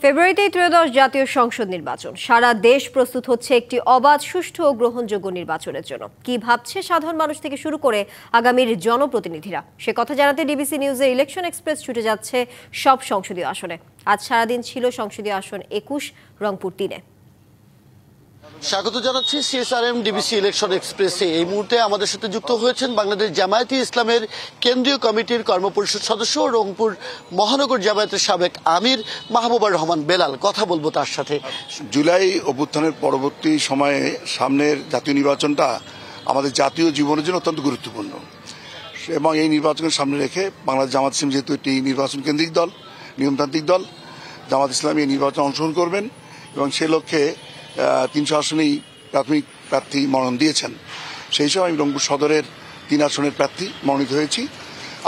ফেব্রুয়ারিতে ত্রয়োদশ জাতীয় সংসদ নির্বাচন। সারা দেশ প্রস্তুত হচ্ছে একটি অবাধ, সুষ্ঠু ও গ্রহণযোগ্য নির্বাচনের জন্য। কি ভাবছে সাধারণ মানুষ থেকে শুরু করে আগামীর জনপ্রতিনিধিরা, সে কথা জানাতে ডিবিসি নিউজের ইলেকশন এক্সপ্রেস ছুটে যাচ্ছে সব সংসদীয় আসনে। আজ সারাদিন ছিল সংসদীয় আসন ২১, রংপুর ৩-এ। স্বাগত জানাচ্ছি সিএসআরএম ডিবিসি ইলেকশন এক্সপ্রেসে। এই মুহূর্তে আমাদের সাথে যুক্ত হয়েছেন বাংলাদেশ জামায়াতে ইসলামের কেন্দ্রীয় কমিটির কর্মপরিষদ সদস্য, রংপুর মহানগর জামায়াতের সাবেক আমির মাহবুবুর রহমান বেলাল। কথা বলবো তার সাথে। জুলাই অভ্যুত্থানের পরবর্তী সময়ে সামনের জাতীয় নির্বাচনটা আমাদের জাতীয় জীবনের জন্য অত্যন্ত গুরুত্বপূর্ণ এবং এই নির্বাচনের সামনে রেখে বাংলাদেশ জামায়াত ইসলাম যেহেতু একটি নির্বাচন কেন্দ্রিক দল, নিয়মতান্ত্রিক দল, জামায়াত ইসলামী এই নির্বাচন অংশগ্রহণ করবেন এবং সে লক্ষ্যে ৩০০ আসনেই প্রাথমিক প্রার্থী মনোনয়ন দিয়েছেন। সেই সময় আমি রংপুর সদরের ৩ আসনের প্রার্থী মনোনীত হয়েছি।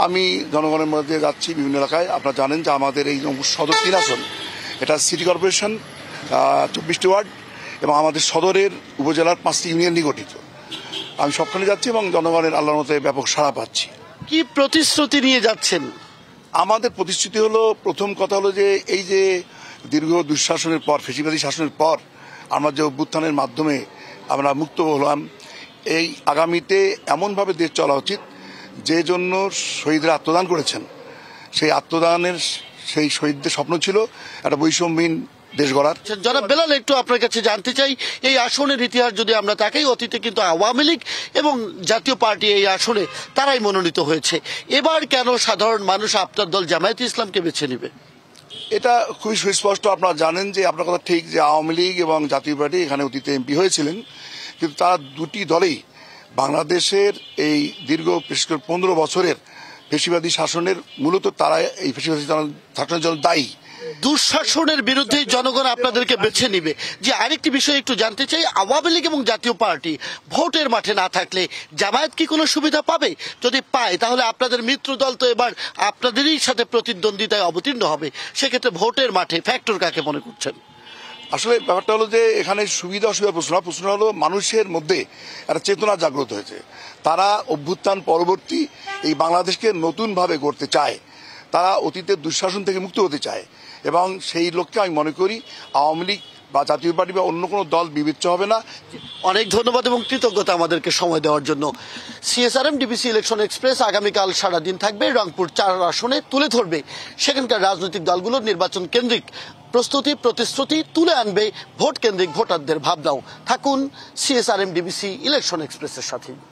আমি জনগণের মধ্যে যাচ্ছি বিভিন্ন এলাকায়। আপনারা জানেন যে আমাদের এই রংপুর সদর ৩ আসন, এটা সিটি কর্পোরেশন, ২৪টি ওয়ার্ড এবং আমাদের সদরের উপজেলার 5টি ইউনিয়ন নিয়ে গঠিত। আমি সবখানে যাচ্ছি এবং জনগণের আল্লাহর মতে ব্যাপক সাড়া পাচ্ছি। কি প্রতিশ্রুতি নিয়ে যাচ্ছেন? আমাদের প্রতিশ্রুতি হলো, প্রথম কথা হলো যে এই যে দীর্ঘ দুঃশাসনের পর, ফ্যাসিবাদী শাসনের পর আমরা যে অভ্যুত্থানের মাধ্যমে আমরা মুক্ত হলাম, এই আগামীতে এমনভাবে দেশ চলা উচিত যে জন্য শহীদরা আত্মদান করেছেন, সেই আত্মদানের সেই শহীদদের স্বপ্ন ছিল একটা বৈষম্যহীন দেশ গড়ার। জনাব বেলাল, একটু আপনার কাছে জানতে চাই, এই আসনের ইতিহাস যদি আমরা তাকাই, অতীতে কিন্তু আওয়ামী লীগ এবং জাতীয় পার্টি এই আসনে তারাই মনোনীত হয়েছে। এবার কেন সাধারণ মানুষ আপনার দল জামায়াতে ইসলামকে বেছে নেবে? এটা খুবই সুস্পষ্ট। আপনারা জানেন যে আপনার কথা ঠিক যে আওয়ামী লীগ এবং জাতীয় পার্টি এখানে অতীতে এমপি হয়েছিলেন, কিন্তু তারা দুটি দলেই বাংলাদেশের এই দীর্ঘ বিশেষ করে 15 বছরের ফ্যাসিবাদী শাসনের মূলত তারা এই ফ্যাসিবাদী শাসনের জন্য দায়ী। দুঃশাসনের বিরুদ্ধে জনগণ আপনাদেরকে বেছে নিবে। যে আরেকটি বিষয় একটু জানতে চাই, আওয়ামী লীগ এবং জাতীয় পার্টি ভোটের মাঠে না থাকলে জামায়াত কি কোনো সুবিধা পাবে? যদি পায় তাহলে আপনাদের মিত্র দল তো এবার আপনাদেরই সাথে প্রতিদ্বন্দ্বিতায় অবতীর্ণ হবে। সেক্ষেত্রে ভোটের মাঠে ফ্যাক্টর কাকে মনে করছেন? আসলে ব্যাপারটা হলো যে এখানে সুবিধা অসুবিধা প্রশ্ন হলো মানুষের মধ্যে একটা চেতনা জাগ্রত হয়েছে। তারা অভ্যুত্থান পরবর্তী এই বাংলাদেশকে নতুনভাবে গড়তে চায়, তারা অতীতের দুঃশাসন থেকে মুক্ত হতে চায় এবং সেই লক্ষ্যে আমি মনে করি আওয়ামী লীগ বা জাতীয় পার্টি বা অন্য কোনো দল বিবেচ্য হবে না। অনেক ধন্যবাদ এবং কৃতজ্ঞতা আমাদেরকে সময় দেওয়ার জন্য। সিএসআরএম ডিবিসি ইলেকশন এক্সপ্রেস আগামীকাল সারাদিন থাকবে রংপুর 4 আসনে, তুলে ধরবে সেখানকার রাজনৈতিক দলগুলোর নির্বাচন কেন্দ্রিক প্রস্তুতি, প্রতিশ্রুতি, তুলে আনবে ভোট কেন্দ্রিক ভোটারদের ভাবনাও। থাকুন সিএসআরএম ডিবিসি ইলেকশন এক্সপ্রেসের সাথে।